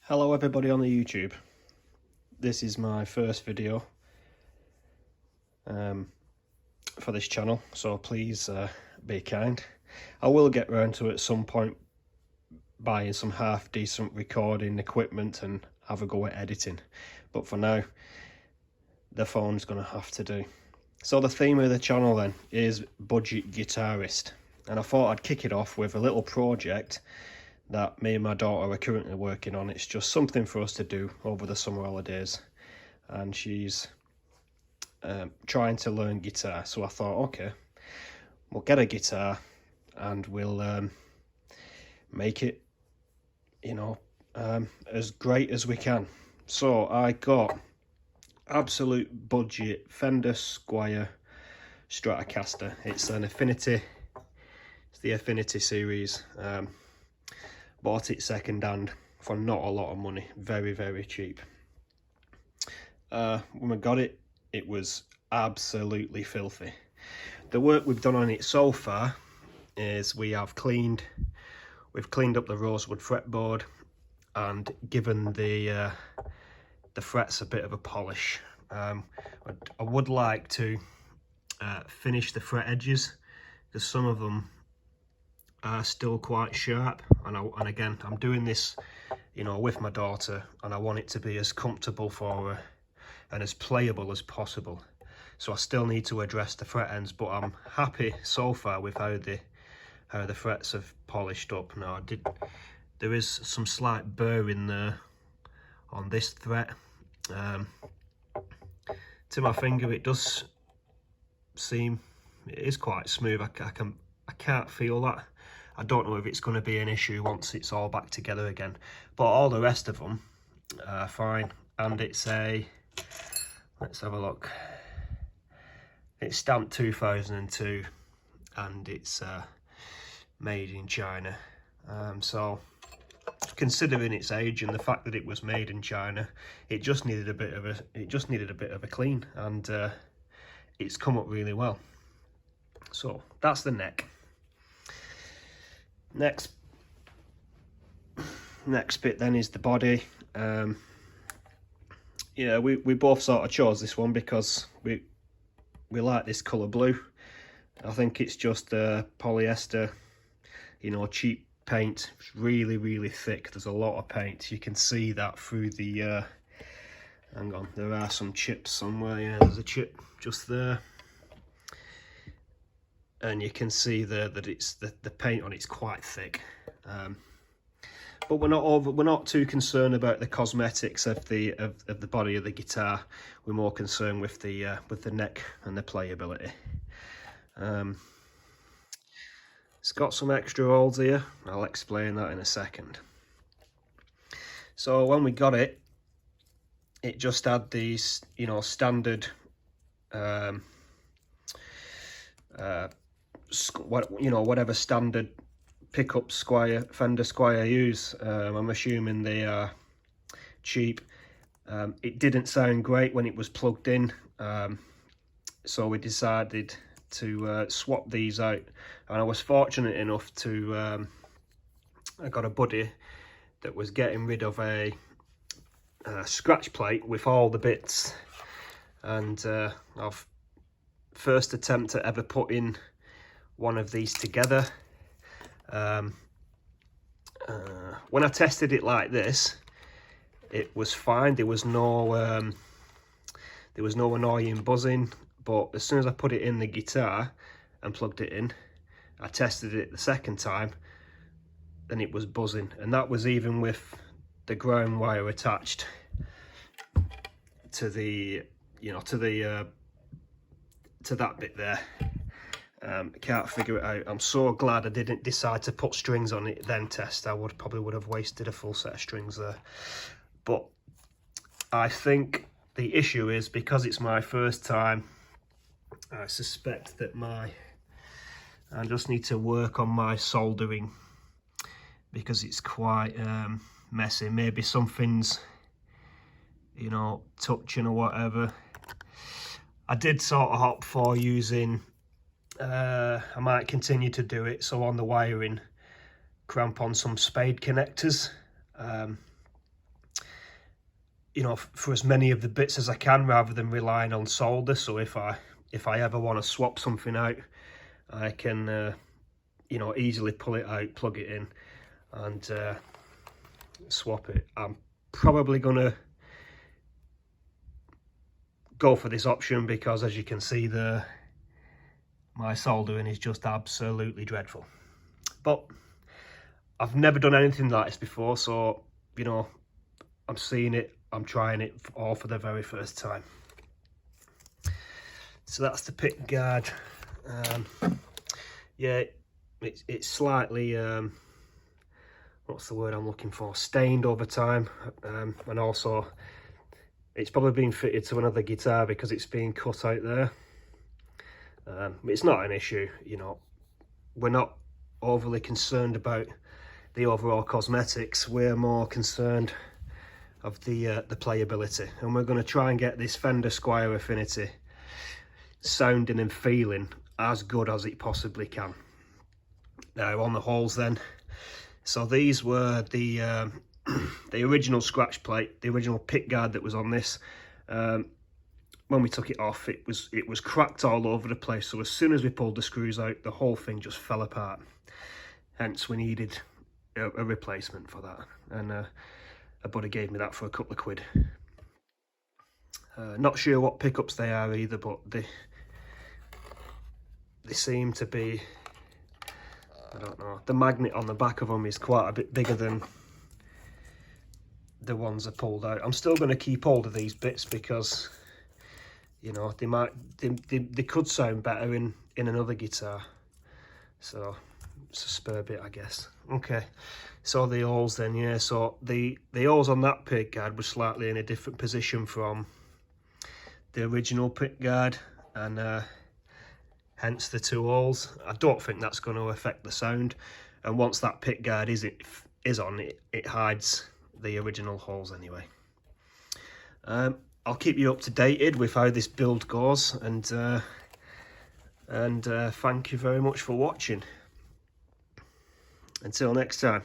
Hello everybody on the YouTube. This is my first video for this channel, so please be kind. I will get round to at some point buying some half decent recording equipment and have a go at editing, but for now the phone's gonna have to do. So the theme of the channel then is budget guitarist, and I thought I'd kick it off with a little project that me and my daughter are currently working on. It's just something for us to do over the summer holidays, and she's trying to learn guitar. So I thought, okay, we'll get a guitar and we'll make it, you know, as great as we can. So I got absolute budget Fender Squire Stratocaster. It's an Affinity. It's the Affinity series. Bought it second hand for not a lot of money, very cheap. When we got it, it was absolutely filthy. The work we've done on it so far is we've cleaned up the rosewood fretboard and given the frets a bit of a polish. I would like to finish the fret edges because some of them are still quite sharp, and again, I'm doing this, you know, with my daughter, and I want it to be as comfortable for her and as playable as possible. So I still need to address the fret ends, but I'm happy so far with how the frets have polished up. Now there is some slight burr in there on this thread. To my finger, it does seem, it is quite smooth. I can't feel that. I don't know if it's going to be an issue once it's all back together again, but all the rest of them are fine. And it's let's have a look, it's stamped 2002 and it's made in China. So considering its age and the fact that it was made in China, it just needed a bit of a clean, and it's come up really well. So that's the neck. Next bit then is the body. Yeah, we both sort of chose this one because we like this colour blue. I think it's just polyester, you know, cheap paint. It's really thick. There's a lot of paint. You can see that through the hang on, there are some chips somewhere. Yeah, there's a chip just there. And you can see there that it's the paint on it's quite thick, but we're not too concerned about the cosmetics of the body of the guitar. We're more concerned with the neck and the playability. It's got some extra holes here. I'll explain that in a second. So when we got it, it just had these, you know, standard whatever standard pickup Fender Squire use. I'm assuming they are cheap. It didn't sound great when it was plugged in, so we decided to swap these out, and I was fortunate enough to I got a buddy that was getting rid of a scratch plate with all the bits, and I've first attempt at ever putting one of these together. When I tested it like this, it was fine. There was no annoying buzzing, but as soon as I put it in the guitar and plugged it in, I tested it the second time and it was buzzing, and that was even with the ground wire attached to the, you know, to that bit there. Can't figure it out. I'm so glad I didn't decide to put strings on it then test. I probably would have wasted a full set of strings there. But I think the issue is because it's my first time, I suspect that I just need to work on my soldering because it's quite messy. Maybe something's, you know, touching or whatever. I did sort of opt for using, I might continue to do it, so on the wiring, cramp on some spade connectors. you know, for as many of the bits as I can, rather than relying on solder. So if I ever want to swap something out, I can you know, easily pull it out, plug it in, and swap it. I'm probably gonna go for this option because, as you can see there, my soldering is just absolutely dreadful. But I've never done anything like this before, so, you know, I'm seeing it, I'm trying it all for the very first time. So that's the pick guard. Yeah, it's slightly, what's the word I'm looking for, stained over time, and also it's probably been fitted to another guitar because it's being cut out there. It's not an issue, you know, we're not overly concerned about the overall cosmetics, we're more concerned of the playability, and we're going to try and get this Fender Squire Affinity sounding and feeling as good as it possibly can. Now on the holes then, so these were the original scratch plate, the original pick guard that was on this. When we took it off, it was cracked all over the place, so as soon as we pulled the screws out, the whole thing just fell apart. Hence we needed a replacement for that, and a buddy gave me that for a couple of quid. Not sure what pickups they are either, but they seem to be, I don't know, the magnet on the back of them is quite a bit bigger than the ones I pulled out. I'm still going to keep hold of these bits because, you know, they could sound better in another guitar, so it's a spare bit, I guess. Okay, so the holes then, yeah, so the holes on that pick guard were slightly in a different position from the original pick guard, and hence the two holes. I don't think that's going to affect the sound, and once that pick guard is on, it hides the original holes anyway. I'll keep you up to date with how this build goes, and thank you very much for watching. Until next time.